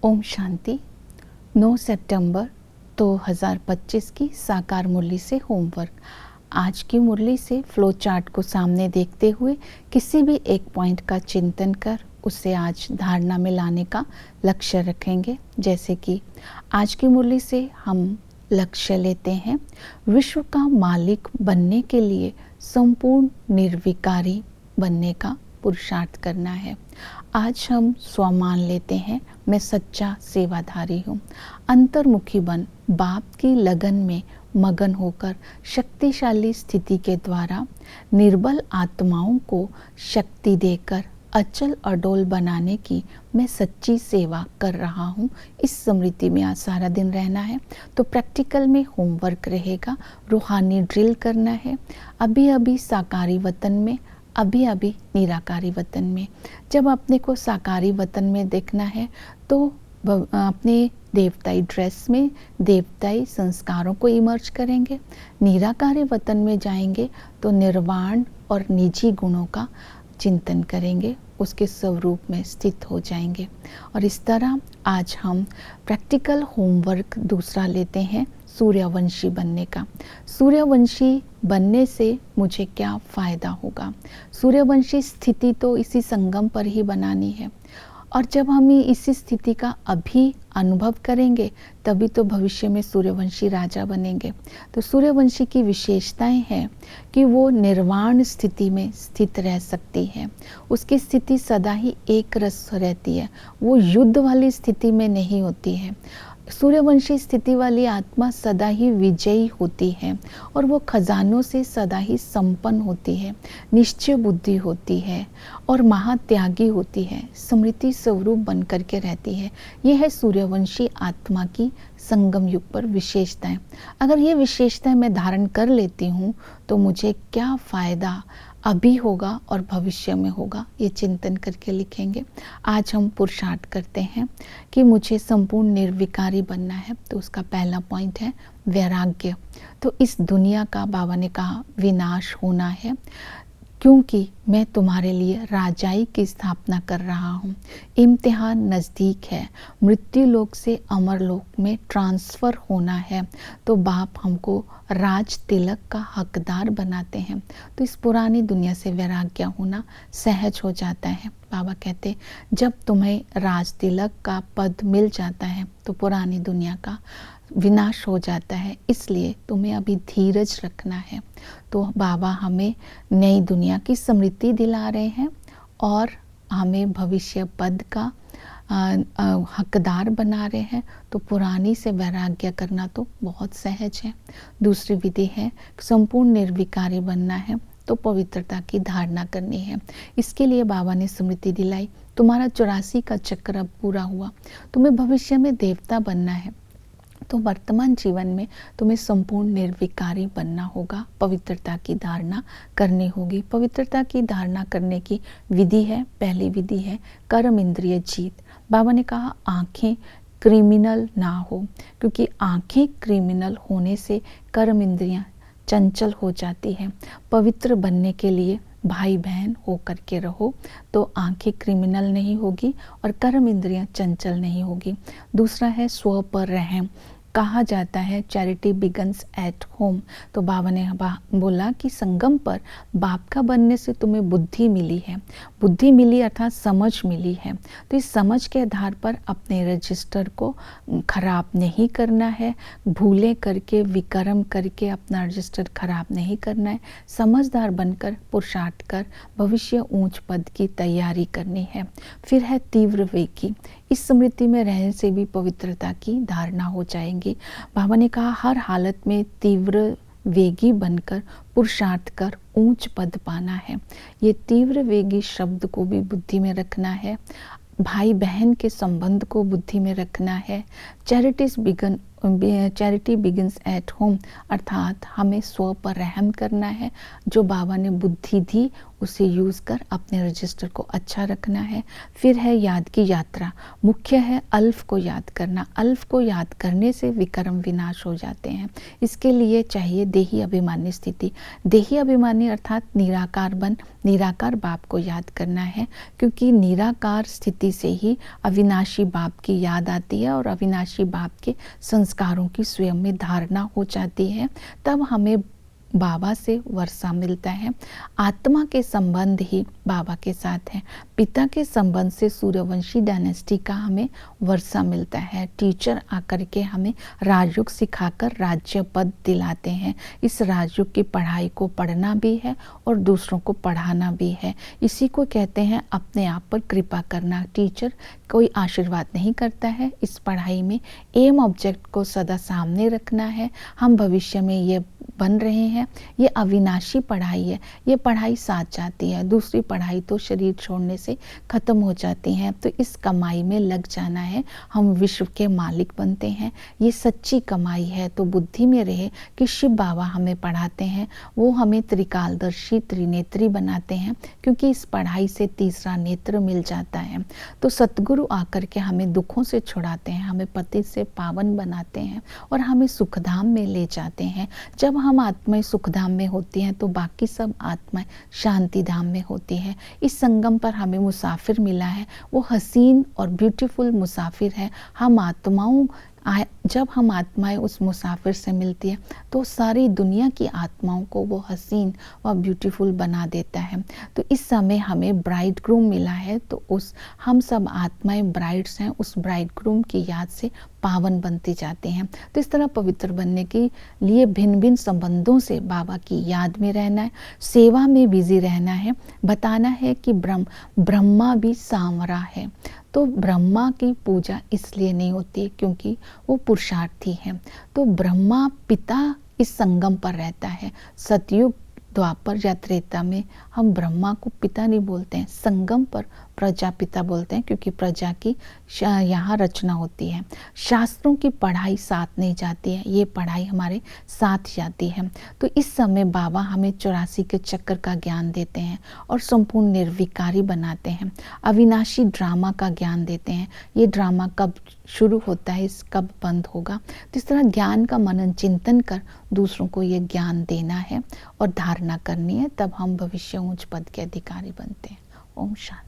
ओम शांति। 9 सितंबर 2025 की साकार मुरली से होमवर्क। आज की मुरली से फ्लो चार्ट को सामने देखते हुए किसी भी एक पॉइंट का चिंतन कर उसे आज धारणा में लाने का लक्ष्य रखेंगे। जैसे कि आज की मुरली से हम लक्ष्य लेते हैं, विश्व का मालिक बनने के लिए संपूर्ण निर्विकारी बनने का पुरुषार्थ करना है। आज हम स्वमान लेते हैं, मैं सच्चा सेवाधारी हूँ। अंतर्मुखी बन बाप की लगन में मगन होकर शक्तिशाली स्थिति के द्वारा निर्बल आत्माओं को शक्ति देकर अचल अडोल बनाने की मैं सच्ची सेवा कर रहा हूँ। इस स्मृति में आज सारा दिन रहना है। तो प्रैक्टिकल में होमवर्क रहेगा, रूहानी ड्रिल करना है। अभी अभी साकारी वतन में, अभी अभी निराकारी वतन में। जब अपने को साकारी वतन में देखना है तो अपने देवताई ड्रेस में देवताई संस्कारों को इमर्ज करेंगे। निराकारी वतन में जाएंगे तो निर्वाण और निजी गुणों का चिंतन करेंगे, उसके स्वरूप में स्थित हो जाएंगे। और इस तरह आज हम प्रैक्टिकल होमवर्क दूसरा लेते हैं, सूर्यवंशी बनने का। सूर्यवंशी बनने से मुझे क्या फ़ायदा होगा? सूर्यवंशी स्थिति तो इसी संगम पर ही बनानी है, और जब हम इसी स्थिति का अभी अनुभव करेंगे तभी तो भविष्य में सूर्यवंशी राजा बनेंगे। तो सूर्यवंशी की विशेषताएं हैं कि वो निर्वाण स्थिति में स्थित रह सकती है। उसकी स्थिति सदा ही एक रस रहती है, वो युद्ध वाली स्थिति में नहीं होती है। सूर्यवंशी स्थिति वाली आत्मा सदा ही विजयी होती है और वो खजानों से सदा ही संपन्न होती है, निश्चय बुद्धि होती है और महात्यागी होती है, स्मृति स्वरूप बन करके रहती है। ये है सूर्यवंशी आत्मा की संगम युग पर विशेषताएं। अगर ये विशेषताएं मैं धारण कर लेती हूँ तो मुझे क्या फ़ायदा अभी होगा और भविष्य में होगा, ये चिंतन करके लिखेंगे। आज हम पुरुषार्थ करते हैं कि मुझे संपूर्ण निर्विकारी बनना है। तो उसका पहला पॉइंट है वैराग्य। तो इस दुनिया का बाबा ने कहा विनाश होना है, क्योंकि मैं तुम्हारे लिए राजाई की स्थापना कर रहा हूँ। इम्तिहान नज़दीक है, मृत्यु लोक से अमर लोक में ट्रांसफ़र होना है। तो बाप हमको राज तिलक का हकदार बनाते हैं। तो इस पुरानी दुनिया से वैराग्य होना सहज हो जाता है। बाबा कहते जब तुम्हें राज तिलक का पद मिल जाता है तो पुरानी दुनिया का विनाश हो जाता है। इसलिए तुम्हें अभी धीरज रखना है। तो बाबा हमें नई दुनिया की स्मृति दिला रहे हैं और हमें भविष्य पद का हकदार बना रहे हैं। तो पुरानी से वैराग्य करना तो बहुत सहज है। दूसरी विधि है संपूर्ण निर्विकारी बनना है, तो पवित्रता की धारणा करनी है। इसके लिए बाबा ने स्मृति दिलाई, तुम्हारा 84 का चक्र अब पूरा हुआ, तुम्हें भविष्य में देवता बनना है। तो वर्तमान जीवन में तुम्हें संपूर्ण निर्विकारी बनना होगा, पवित्रता की धारणा करनी होगी। पवित्रता की धारणा करने की विधि है, पहली विधि है कर्म इंद्रिय जीत। बाबा ने कहा आंखें क्रिमिनल ना हो, क्योंकि आंखें क्रिमिनल होने से कर्म इंद्रियां चंचल हो जाती है। पवित्र बनने के लिए भाई बहन हो करके रहो तो आंखें क्रिमिनल नहीं होगी और कर्म इंद्रियां चंचल नहीं होगी। दूसरा है स्व पर रहम। कहा जाता है चैरिटी बिगन्स एट होम। तो बाबा ने बोला कि संगम पर बाप का बनने से तुम्हें बुद्धि मिली है। बुद्धि मिली अर्थात समझ मिली है। तो इस समझ के आधार पर अपने रजिस्टर को खराब नहीं करना है, भूलें करके विकर्म करके अपना रजिस्टर खराब नहीं करना है। समझदार बनकर पुरुषार्थ कर भविष्य ऊंच पद की तैयारी करनी है। फिर है तीव्र वेगी। इस स्मृति में रहने से भी पवित्रता की धारणा हो जाएगी। बाबा ने कहा हर हालत में तीव्र वेगी बनकर पुरुषार्थ कर ऊंच पद पाना है। ये तीव्र वेगी शब्द को भी बुद्धि में रखना है, भाई बहन के संबंध को बुद्धि में रखना है। Charities begin charity begins at home, अर्थात हमें स्व पर रहम करना है। जो बाबा ने बुद्धि दी उसे यूज़ कर अपने रजिस्टर को अच्छा रखना है। फिर है याद की यात्रा। मुख्य है अल्फ को याद करना। अल्फ को याद करने से विकर्म विनाश हो जाते हैं। इसके लिए चाहिए देही अभिमानी स्थिति। देही अभिमानी अर्थात निराकार बन, निराकार बाप को याद करना है, क्योंकि निराकार स्थिति से ही अविनाशी बाप की याद आती है और अविनाशी बाप के संस्कारों की स्वयं में धारणा हो जाती है। तब हमें बाबा से वर्षा मिलता है। आत्मा के संबंध ही बाबा के साथ है। पिता के संबंध से सूर्यवंशी डायनेस्टी का हमें वर्षा मिलता है। टीचर आकर के हमें राजयोग सिखाकर राज्य पद दिलाते हैं। इस राजयोग की पढ़ाई को पढ़ना भी है और दूसरों को पढ़ाना भी है। इसी को कहते हैं अपने आप पर कृपा करना। टीचर कोई आशीर्वाद नहीं करता है। इस पढ़ाई में एम ऑब्जेक्ट को सदा सामने रखना है। हम भविष्य में ये बन रहे हैं। ये अविनाशी पढ़ाई है। ये पढ़ाई साथ जाती है। दूसरी पढ़ाई तो शरीर छोड़ने से खत्म हो जाती हैं। तो इस कमाई में लग जाना है। हम विश्व के मालिक बनते हैं। ये सच्ची कमाई है। तो बुद्धि में रहे कि शिव बाबा हमें पढ़ाते हैं, वो हमें त्रिकालदर्शी त्रिनेत्री बनाते हैं, क्योंकि इस पढ़ाई से तीसरा नेत्र मिल जाता है। तो सतगुरु आकर के हमें दुखों से छुड़ाते हैं, हमें पति से पावन बनाते हैं और हमें सुखधाम में ले जाते हैं। जब हम आत्माएं सुखधाम में होती हैं तो बाकी सब आत्माएं शांति धाम में होती हैं। इस संगम पर हमें मुसाफिर मिला है। वो हसीन और ब्यूटीफुल मुसाफिर है। हम आत्माओं जब हम आत्माएं उस मुसाफिर से मिलती है तो सारी दुनिया की आत्माओं को वो हसीन व ब्यूटीफुल बना देता है। तो इस समय हमें ब्राइड ग्रूम मिला है, तो उस हम सब आत्माएं ब्राइड्स हैं, उस ब्राइड ग्रूम की याद से पावन बनती जाती हैं। तो इस तरह पवित्र बनने के लिए भिन्न भिन्न संबंधों से बाबा की याद में रहना है, सेवा में बिजी रहना है। बताना है कि ब्रह्मा भी सांवरा है। तो ब्रह्मा की पूजा इसलिए नहीं होती है क्योंकि वो पुरुषार्थी है। तो ब्रह्मा पिता इस संगम पर रहता है। सतयुग, द्वापर या त्रेता में हम ब्रह्मा को पिता नहीं बोलते हैं, संगम पर प्रजापिता बोलते हैं, क्योंकि प्रजा की यहाँ रचना होती है। शास्त्रों की पढ़ाई साथ नहीं जाती है, ये पढ़ाई हमारे साथ जाती है। तो इस समय बाबा हमें 84 के चक्र का ज्ञान देते हैं और संपूर्ण निर्विकारी बनाते हैं। अविनाशी ड्रामा का ज्ञान देते हैं। ये ड्रामा कब शुरू होता है, कब बंद होगा। तो इस तरह ज्ञान का मनन चिंतन कर दूसरों को ये ज्ञान देना है और धारणा करनी है। तब हम भविष्य उच्च पद के अधिकारी बनते हैं। ओम शांति।